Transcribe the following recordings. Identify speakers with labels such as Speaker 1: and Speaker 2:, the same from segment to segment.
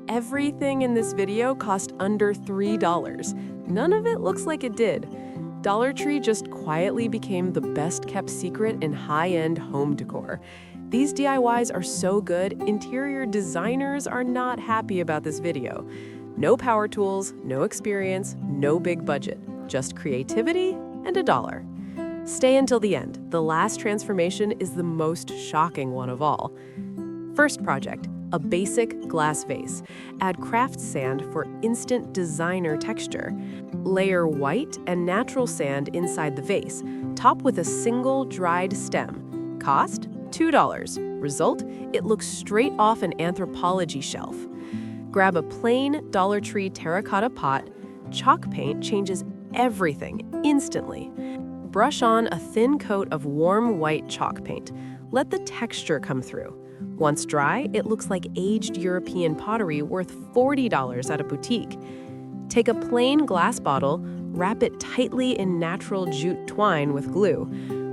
Speaker 1: Everything in this video cost under $3. None of it looks like it did. Dollar Tree just quietly became the best-kept secret in high-end home decor. These DIYs are so good, interior designers are not happy about this video. No power tools, no experience, no big budget, just creativity and $1. Stay until the end. The last transformation is the most shocking one of all. First project, a basic glass vase. Add craft sand for instant designer texture. Layer white and natural sand inside the vase. Top with a single dried stem. Cost? $2. Result? It looks straight off an anthropology shelf. Grab a plain Dollar Tree terracotta pot. Chalk paint changes everything instantly. Brush on a thin coat of warm white chalk paint. Let the texture come through. Once dry, it looks like aged European pottery worth $40 at a boutique. Take a plain glass bottle, wrap it tightly in natural jute twine with glue.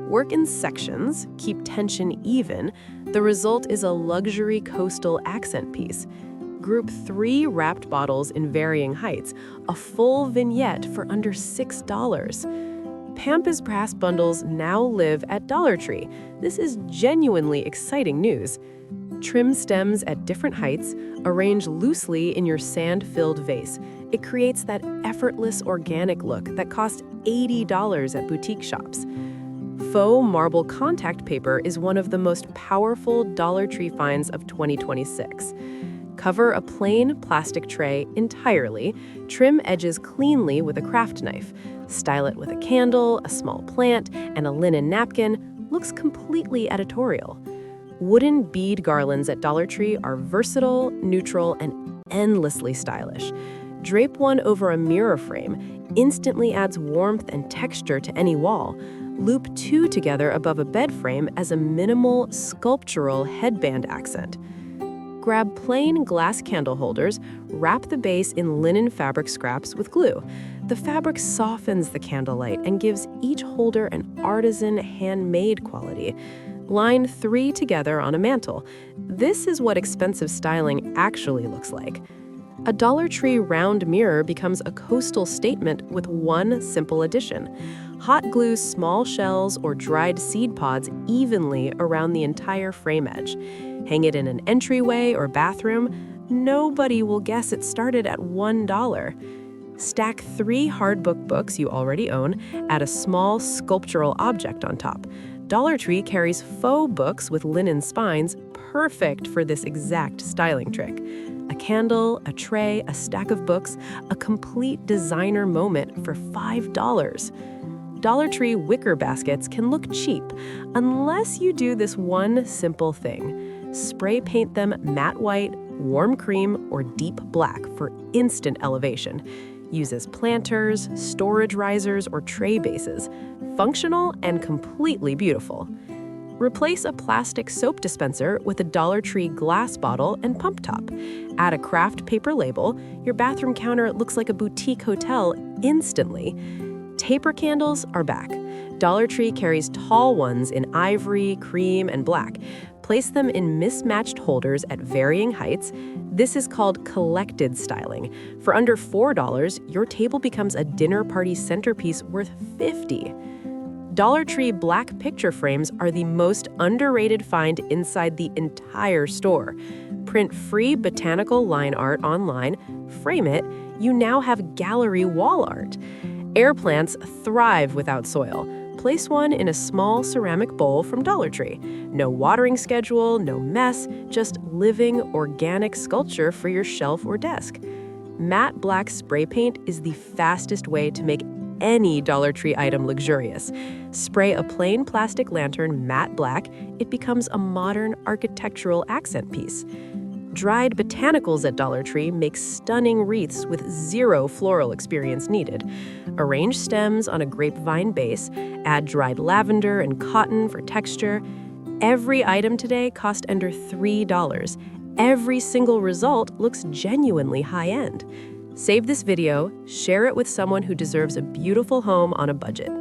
Speaker 1: Work in sections, keep tension even. The result is a luxury coastal accent piece. Group 3 wrapped bottles in varying heights, a full vignette for under $6. Pampas brass bundles now live at Dollar Tree. This is genuinely exciting news. Trim stems at different heights, arrange loosely in your sand-filled vase. It creates that effortless organic look that costs $80 at boutique shops. Faux marble contact paper is one of the most powerful Dollar Tree finds of 2026. Cover a plain plastic tray entirely, trim edges cleanly with a craft knife. Style it with a candle, a small plant, and a linen napkin. Looks completely editorial. Wooden bead garlands at Dollar Tree are versatile, neutral, and endlessly stylish. Drape one over a mirror frame, instantly adds warmth and texture to any wall. Loop 2 together above a bed frame as a minimal, sculptural headband accent. Grab plain glass candle holders, wrap the base in linen fabric scraps with glue. The fabric softens the candlelight and gives each holder an artisan, handmade quality. Line 3 together on a mantle. This is what expensive styling actually looks like. A Dollar Tree round mirror becomes a coastal statement with one simple addition. Hot glue small shells or dried seed pods evenly around the entire frame edge. Hang it in an entryway or bathroom. Nobody will guess it started at $1. Stack 3 hardbook books you already own, add a small sculptural object on top. Dollar Tree carries faux books with linen spines, perfect for this exact styling trick. A candle, a tray, a stack of books, a complete designer moment for $5. Dollar Tree wicker baskets can look cheap unless you do this one simple thing. Spray paint them matte white, warm cream, or deep black for instant elevation. Use as planters, storage risers, or tray bases. Functional and completely beautiful. Replace a plastic soap dispenser with a Dollar Tree glass bottle and pump top. Add a craft paper label. Your bathroom counter looks like a boutique hotel instantly. Taper candles are back. Dollar Tree carries tall ones in ivory, cream, and black. Place them in mismatched holders at varying heights. This is called collected styling. For under $4, your table becomes a dinner party centerpiece worth $50. Dollar Tree black picture frames are the most underrated find inside the entire store. Print free botanical line art online, frame it, you now have gallery wall art. Air plants thrive without soil. Place one in a small ceramic bowl from Dollar Tree. No watering schedule, no mess, just living, organic sculpture for your shelf or desk. Matte black spray paint is the fastest way to make any Dollar Tree item luxurious. Spray a plain plastic lantern matte black, it becomes a modern architectural accent piece. Dried botanicals at Dollar Tree make stunning wreaths with zero floral experience needed. Arrange stems on a grapevine base, add dried lavender and cotton for texture. Every item today cost under $3. Every single result looks genuinely high-end. Save this video, share it with someone who deserves a beautiful home on a budget.